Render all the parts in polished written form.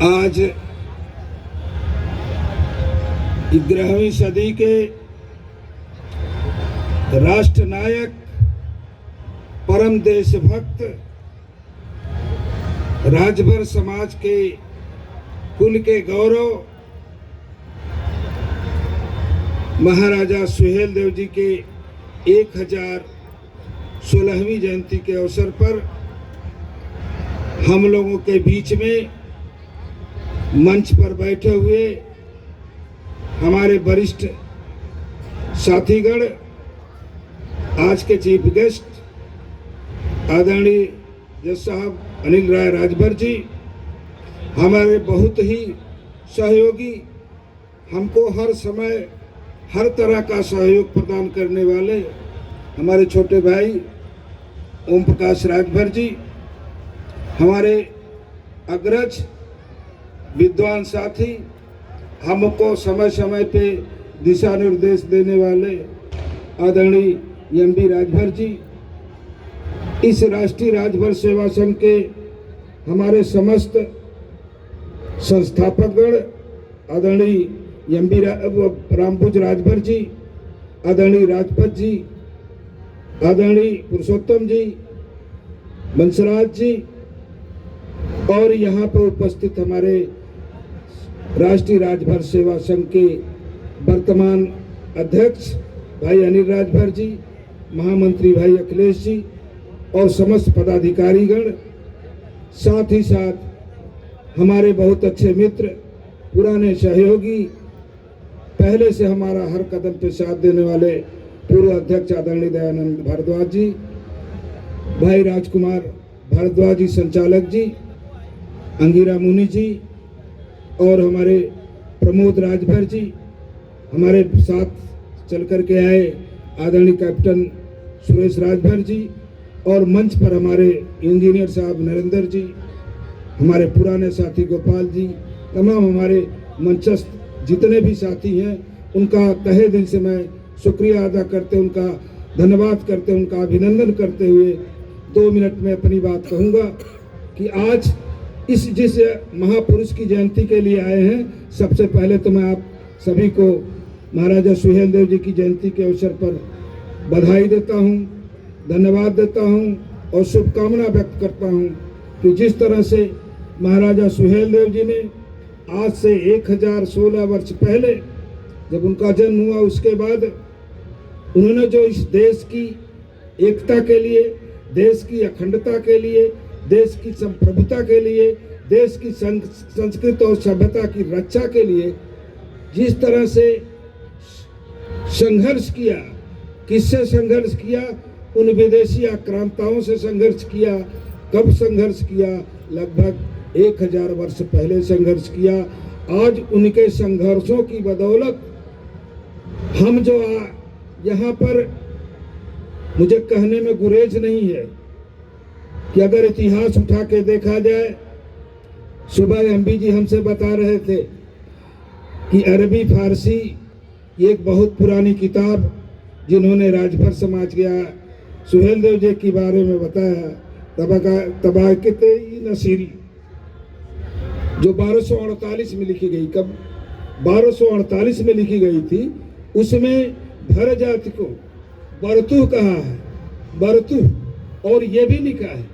आज 11वीं सदी के राष्ट्र नायक, परम देशभक्त, राजभर समाज के कुल के गौरव महाराजा सुहेलदेव जी के 1016वीं जयंती के अवसर पर हम लोगों के बीच में मंच पर बैठे हुए हमारे वरिष्ठ साथीगण, आज के चीफ गेस्ट आदरणीय जज साहब अनिल राय राजभर जी, हमारे बहुत ही सहयोगी, हमको हर समय हर तरह का सहयोग प्रदान करने वाले हमारे छोटे भाई ओम प्रकाश राजभर जी, हमारे अग्रज विद्वान साथी, हमको समय समय पे दिशा निर्देश देने वाले आदरणीय एम.बी. राजभर जी, इस राष्ट्रीय राजभर सेवा संघ के हमारे समस्त संस्थापकगण आदरणीय एम.बी. रामभुज राजभर जी, आदरणीय राजपत जी, आदरणीय पुरुषोत्तम जी, बंसराज जी और यहाँ पर उपस्थित हमारे राष्ट्रीय राजभर सेवा संघ के वर्तमान अध्यक्ष भाई अनिल राजभर जी, महामंत्री भाई अखिलेश जी और समस्त पदाधिकारीगण, साथ ही साथ हमारे बहुत अच्छे मित्र, पुराने सहयोगी, पहले से हमारा हर कदम पे साथ देने वाले पूर्व अध्यक्ष आदरणीय दयानंद भारद्वाज जी, भाई राजकुमार भारद्वाज जी, संचालक जी, अंगिरा मुनि जी और हमारे प्रमोद राजभर जी, हमारे साथ चल कर के आए आदरणीय कैप्टन सुरेश राजभर जी और मंच पर हमारे इंजीनियर साहब नरेंद्र जी, हमारे पुराने साथी गोपाल जी, तमाम हमारे मंचस्थ जितने भी साथी हैं, उनका तहे दिल से मैं शुक्रिया अदा करते, उनका धन्यवाद करते, उनका अभिनंदन करते हुए 2 मिनट में अपनी बात कहूँगा कि आज जिस महापुरुष की जयंती के लिए आए हैं, सबसे पहले तो मैं आप सभी को महाराजा सुहेलदेव जी की जयंती के अवसर पर बधाई देता हूं, धन्यवाद देता हूं और शुभकामना व्यक्त करता हूं कि जिस तरह से महाराजा सुहेलदेव जी ने आज से 1016 वर्ष पहले जब उनका जन्म हुआ, उसके बाद उन्होंने जो इस देश की एकता के लिए, देश की अखंडता के लिए, देश की संप्रभुता के लिए, देश की संस्कृति और सभ्यता की रक्षा के लिए जिस तरह से संघर्ष किया, किससे संघर्ष किया, उन विदेशी आक्रांताओं से संघर्ष किया। कब संघर्ष किया? लगभग 1000 वर्ष पहले संघर्ष किया। आज उनके संघर्षों की बदौलत हम जो यहाँ पर, मुझे कहने में गुरेज नहीं है कि अगर इतिहास उठा के देखा जाए, सुबह एम.बी. जी हमसे बता रहे थे कि अरबी फारसी एक बहुत पुरानी किताब जिन्होंने राजभर समाज के सुहेलदेव जी के बारे में बताया, तबाक़त-ए नसीरी, जो 1248 में लिखी गई। कब? 1248 में लिखी गई थी। उसमें भर जाति को बरतुह कहा है, बरतुह, और ये भी लिखा है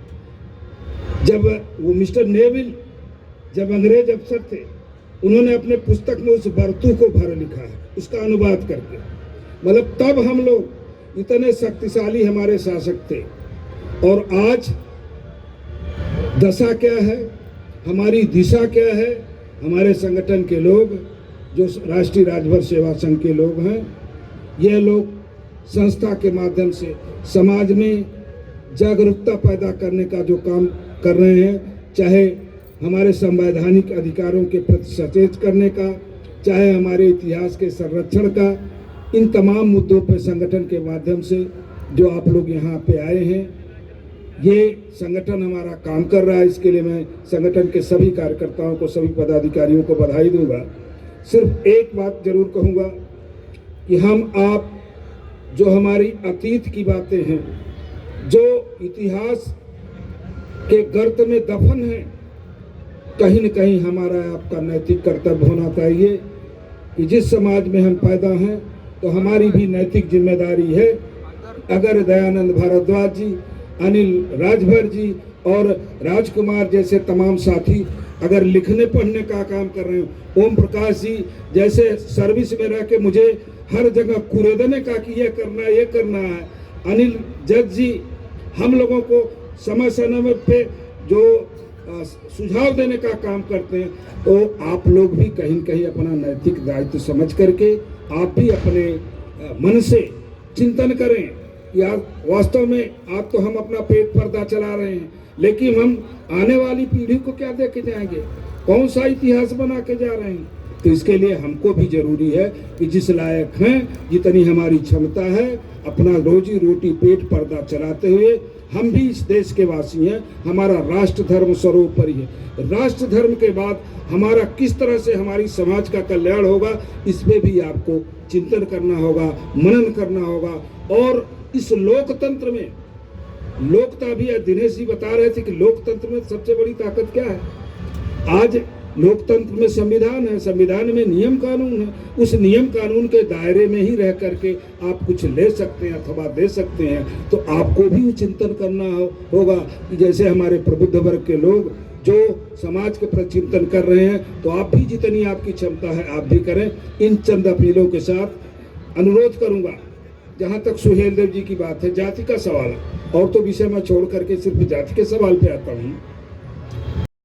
जब वो मिस्टर नेविल, जब अंग्रेज अफसर थे, उन्होंने अपने पुस्तक में उस बरतुह को भर लिखा है, उसका अनुवाद करके। मतलब तब हम लोग इतने शक्तिशाली हमारे शासक थे। और आज दशा क्या है, हमारी दिशा क्या है? हमारे संगठन के लोग, जो राष्ट्रीय राजभर सेवा संघ के लोग हैं, ये लोग संस्था के माध्यम से समाज में जागरूकता पैदा करने का जो काम कर रहे हैं, चाहे हमारे संवैधानिक अधिकारों के प्रति सचेत करने का, चाहे हमारे इतिहास के संरक्षण का, इन तमाम मुद्दों पर संगठन के माध्यम से जो आप लोग यहाँ पे आए हैं, ये संगठन हमारा काम कर रहा है। इसके लिए मैं संगठन के सभी कार्यकर्ताओं को, सभी पदाधिकारियों को बधाई दूंगा। सिर्फ एक बात जरूर कहूँगा कि हम आप जो हमारी अतीत की बातें हैं, जो इतिहास के गर्त में दफन है, कहीं न कहीं हमारा आपका नैतिक कर्तव्य होना चाहिए कि जिस समाज में हम पैदा हैं तो हमारी भी नैतिक जिम्मेदारी है। अगर दयानंद भारद्वाज जी, अनिल राजभर जी और राजकुमार जैसे तमाम साथी अगर लिखने पढ़ने का काम कर रहे हैं, ओम प्रकाश जी जैसे सर्विस में रह के मुझे हर जगह कुरेदने का कि ये करना है, अनिल जज जी हम लोगों को समय समय पे जो सुझाव देने का काम करते हैं, तो आप लोग भी कहीं न कहीं अपना नैतिक दायित्व समझ करके आप भी अपने मन से चिंतन करें कि आप वास्तव में आप तो हम अपना पेट पर्दा चला रहे हैं, लेकिन हम आने वाली पीढ़ी को क्या दे के जाएंगे, कौन सा इतिहास बना के जा रहे हैं। तो इसके लिए हमको भी जरूरी है कि जिस लायक हैं, जितनी हमारी क्षमता है, अपना रोजी रोटी पेट पर्दा चलाते हुए हम भी इस देश के वासी हैं। हमारा राष्ट्र धर्म सर्वोपरि है। राष्ट्र धर्म के बाद हमारा किस तरह से हमारी समाज का कल्याण होगा, इस पे भी आपको चिंतन करना होगा, मनन करना होगा। और इस लोकतंत्र में लोकता भी है। दिनेश जी बता रहे थे कि लोकतंत्र में सबसे बड़ी ताकत क्या है। आज लोकतंत्र में संविधान है, संविधान में नियम कानून है। उस नियम कानून के दायरे में ही रह करके आप कुछ ले सकते हैं अथवा दे सकते हैं। तो आपको भी चिंतन करना होगा कि जैसे हमारे प्रबुद्ध वर्ग के लोग जो समाज के प्रति चिंतन कर रहे हैं, तो आप भी जितनी आपकी क्षमता है आप भी करें। इन चंद अपीलों के साथ अनुरोध करूंगा, जहां तक सुहेल देव जी की बात है, जाति का सवाल है, और तो विषय मैं छोड़ करके सिर्फ जाति के सवाल पे आता हूँ।